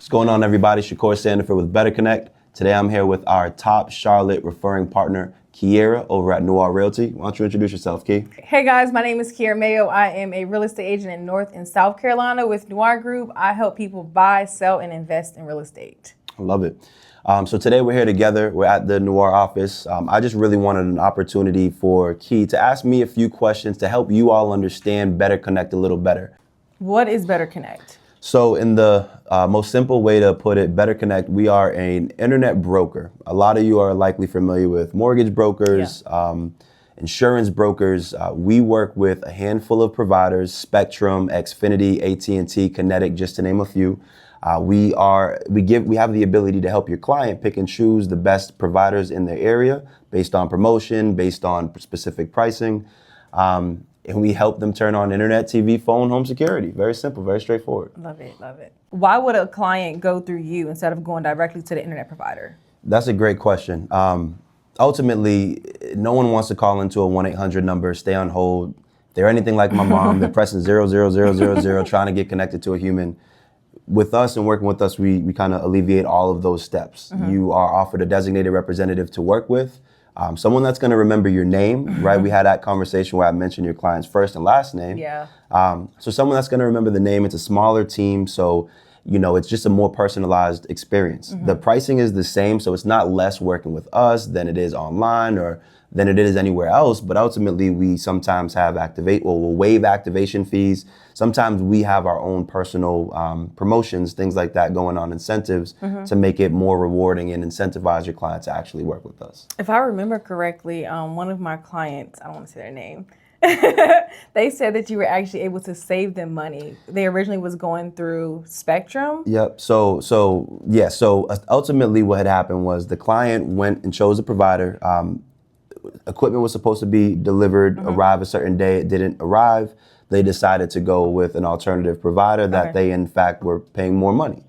What's going on, everybody? Shakur Sandiford with Better Connect. Today I'm here with our top Charlotte referring partner, Kiara, over at Noire Realty. Why don't you introduce yourself, Ki? Hey guys, my name is Kiara Mayo. I am a real estate agent in North and South Carolina with Noire Group. I help people buy, sell, and invest in real estate. I love it. So today we're here together. We're at the Noire office. I just really wanted an opportunity for Ki to ask me a few questions to help you all understand Better Connect a little better. What is Better Connect? So in the most simple way to put it, Better Connect, we are an internet broker. A lot of you are likely familiar with mortgage brokers, insurance brokers. We work with a handful of providers: Spectrum, Xfinity, AT&T, Kinetic, just to name a few. We have the ability to help your client pick and choose the best providers in their area based on promotion, based on specific pricing. And we help them turn on internet, TV, phone, home security. Very simple, very straightforward. Love it, love it. Why would a client go through you instead of going directly to the internet provider? That's a great question. Ultimately, no one wants to call into a 1-800 number, stay on hold. If they're anything like my mom, they're pressing 00000, trying to get connected to a human. With us and working with us, we kind of alleviate all of those steps. Mm-hmm. You are offered a designated representative to work with. Someone that's going to remember your name, right? We had that conversation where I mentioned your client's first and last name. Yeah. So someone that's going to remember the name. It's a smaller team, so it's just a more personalized experience. Mm-hmm. The pricing is the same, so it's not less working with us than it is online or than it is anywhere else. But ultimately, we sometimes have we'll waive activation fees. Sometimes we have our own personal promotions, things like that going on, incentives to make it more rewarding and incentivize your client to actually work with us. If I remember correctly, one of my clients, I don't want to say their name, they said that you were actually able to save them money. They originally was going through Spectrum. Yep. So ultimately what had happened was the client went and chose a provider. Equipment was supposed to be delivered, arrive a certain day. It didn't arrive. They decided to go with an alternative provider that they, in fact, were paying more money.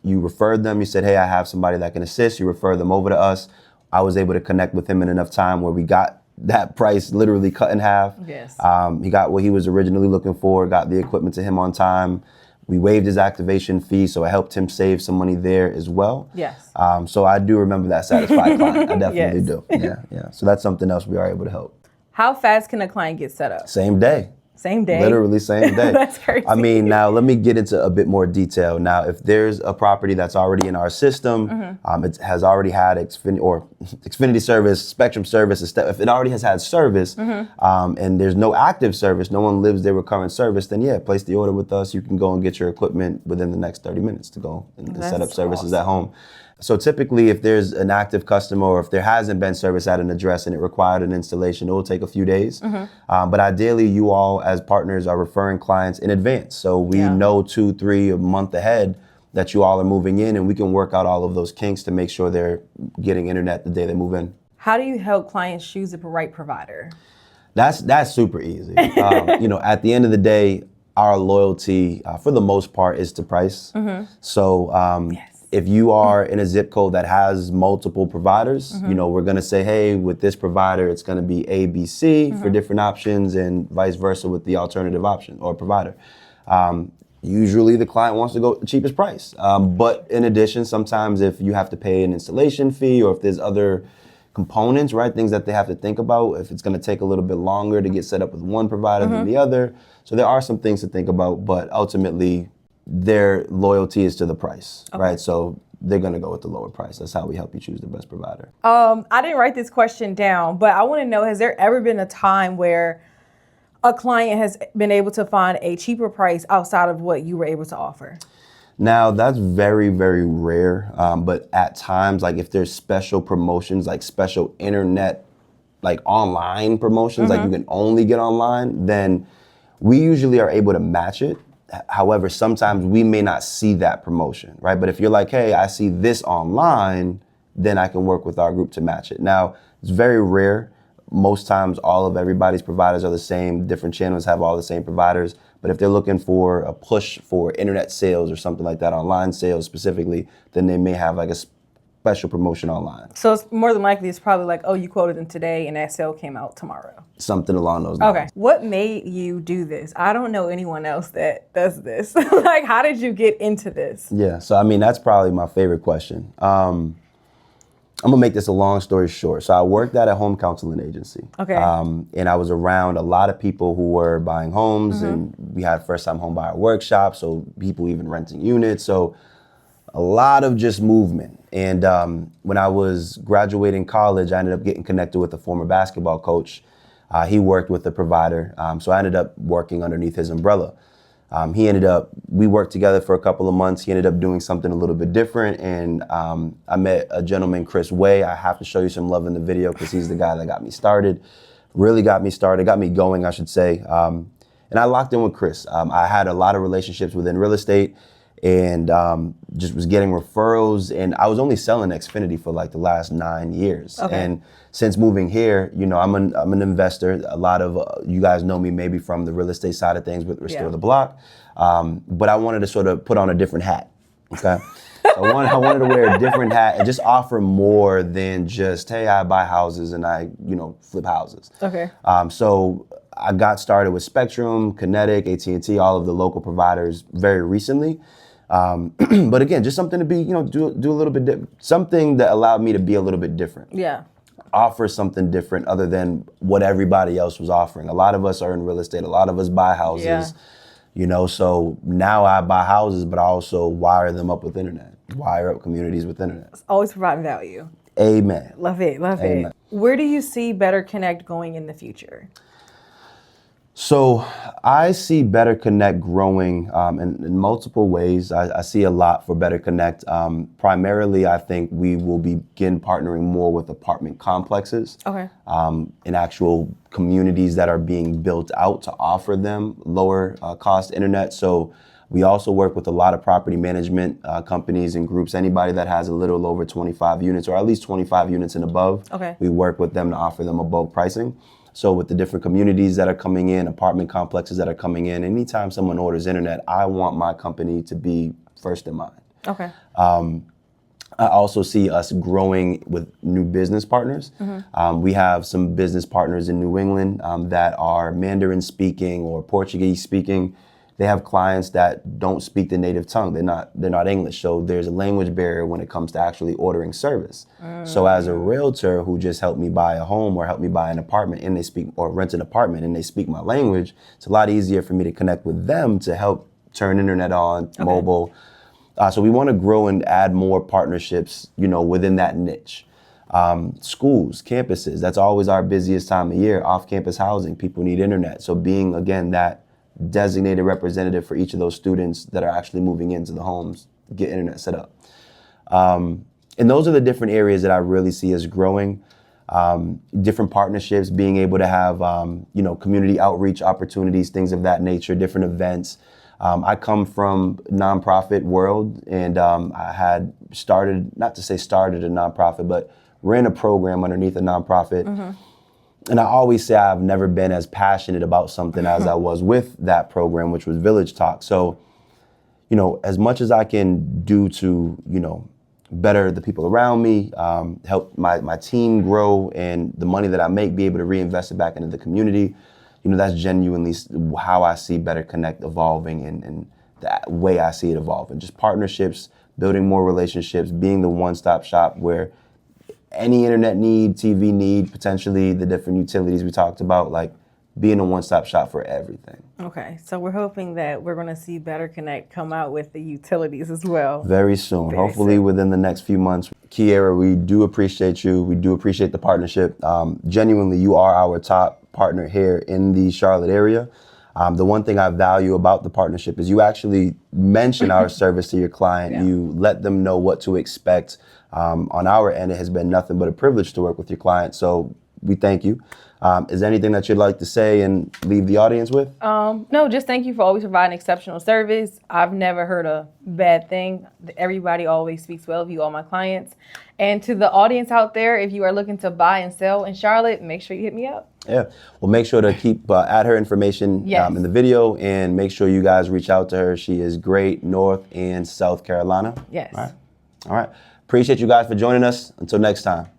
You referred them. You said, hey, I have somebody that can assist. You refer them over to us. I was able to connect with him in enough time where we got that price literally cut in half. Yes. He got what he was originally looking for, got the equipment to him on time. We waived his activation fee, so it helped him save some money there as well. Yes. So I do remember that satisfied client. I definitely do. Yeah. So that's something else we are able to help. How fast can a client get set up? Same day. Same day? Literally same day. That's crazy. I mean, now let me get into a bit more detail. Now, if there's a property that's already in our system, it has already had Xfinity service, Spectrum service, if it already has had service, and there's no active service, no one lives there with current service, then place the order with us. You can go and get your equipment within the next 30 minutes to go and set up services at home. So typically, if there's an active customer or if there hasn't been service at an address and it required an installation, it will take a few days. But ideally, you all as partners are referring clients in advance. So we know 2-3 a month ahead that you all are moving in, and we can work out all of those kinks to make sure they're getting internet the day they move in. How do you help clients choose the right provider? That's super easy. At the end of the day, our loyalty, for the most part, is to price. So if you are in a zip code that has multiple providers, we're going to say, hey, with this provider, it's going to be A, B, C for different options, and vice versa with the alternative option or provider. Usually the client wants to go the cheapest price. But in addition, sometimes if you have to pay an installation fee or if there's other components, right, things that they have to think about, if it's going to take a little bit longer to get set up with one provider than the other. So there are some things to think about, but ultimately, their loyalty is to the price, right? So they're going to go with the lower price. That's how we help you choose the best provider. I didn't write this question down, but I want to know, has there ever been a time where a client has been able to find a cheaper price outside of what you were able to offer? Now, that's very, very rare. But at times, like if there's special promotions, like special internet, like online promotions, like you can only get online, then we usually are able to match it. However, sometimes we may not see that promotion, right? But if you're like, hey, I see this online, then I can work with our group to match it. Now, it's very rare. Most times, all of everybody's providers are the same. Different channels have all the same providers. But if they're looking for a push for internet sales or something like that, online sales specifically, then they may have like a special promotion online. So it's more than likely it's probably like, oh, you quoted them today and that sale came out tomorrow. Something along those lines. Okay. What made you do this? I don't know anyone else that does this. Like, how did you get into this? Yeah, so I mean, that's probably my favorite question. I'm gonna make this a long story short. So I worked at a home counseling agency. Okay. And I was around a lot of people who were buying homes, and we had first time home buyer workshops, so people even renting units. So a lot of just movement. And when I was graduating college, I ended up getting connected with a former basketball coach. He worked with the provider, so I ended up working underneath his umbrella. We worked together for a couple of months. He ended up doing something a little bit different, and I met a gentleman, Chris Way. I have to show you some love in the video because he's the guy that got me started, got me going, I should say. And I locked in with Chris. I had a lot of relationships within real estate, and just was getting referrals, and I was only selling Xfinity for like the last 9 years. Okay. And since moving here, you know, I'm an investor. A lot of you guys know me maybe from the real estate side of things with Restore the Block, but I wanted to sort of put on a different hat. Okay, so I wanted to wear a different hat and just offer more than just, hey, I buy houses and I, you know, flip houses. Okay. So I got started with Spectrum, Kinetic, AT&T, all of the local providers very recently. But again, just something to be, you know, do a little bit, something that allowed me to be a little bit different. Yeah. Offer something different other than what everybody else was offering. A lot of us are in real estate. A lot of us buy houses. Yeah. You know, so now I buy houses, but I also wire them up with internet, wire up communities with internet. It's always providing value. Amen. Love it. Love Amen. it. Where do you see Better Connect going in the future? So I see Better Connect growing in multiple ways. I see a lot for Better Connect. Primarily, I think we will begin partnering more with apartment complexes. Okay. In actual communities that are being built out to offer them lower cost internet. So we also work with a lot of property management companies and groups. Anybody that has a little over 25 units or at least 25 units and above, Okay. we work with them to offer them a bulk pricing. So with the different communities that are coming in, apartment complexes that are coming in, anytime someone orders internet, I want my company to be first in mind. Okay. I also see us growing with new business partners. We have some business partners in New England that are Mandarin speaking or Portuguese speaking. They have clients that don't speak the native tongue. They're not English. So there's a language barrier when it comes to actually ordering service. So as a realtor who just helped me buy a home or helped me buy an apartment and they speak, or rent an apartment and they speak my language, it's a lot easier for me to connect with them to help turn internet on, mobile. So we want to grow and add more partnerships, you know, within that niche. Schools, campuses, that's always our busiest time of year. Off-campus housing, people need internet. So being, again, that designated representative for each of those students that are actually moving into the homes, get internet set up. And those are the different areas that I really see as growing. Different partnerships, being able to have, you know, community outreach opportunities, things of that nature, different events. I come from nonprofit world, and I had started, not to say started a nonprofit, but ran a program underneath a nonprofit. And I always say I've never been as passionate about something as I was with that program, which was Village Talk. So, you know, as much as I can do to, you know, better the people around me, help my team grow, and the money that I make be able to reinvest it back into the community, you know, that's genuinely how I see Better Connect evolving and the way I see it evolving. Just partnerships, building more relationships, being the one-stop shop where any internet need, TV need, potentially the different utilities we talked about, like being a one-stop shop for everything. Okay, so we're hoping that we're going to see Better Connect come out with the utilities as well. Very soon, hopefully within the next few months. Kiara, we do appreciate you. We do appreciate the partnership. Genuinely, you are our top partner here in the Charlotte area. The one thing I value about the partnership is you actually mention our service to your client. Yeah. You let them know what to expect. On our end, it has been nothing but a privilege to work with your client. So we thank you. Is there anything that you'd like to say and leave the audience with? No, just thank you for always providing exceptional service. I've never heard a bad thing. Everybody always speaks well of you, all my clients. And to the audience out there, if you are looking to buy and sell in Charlotte, make sure you hit me up. Yeah, well, make sure to keep add her information in the video, and make sure you guys reach out to her. She is great, North and South Carolina. Yes. All right. Appreciate you guys for joining us. Until next time.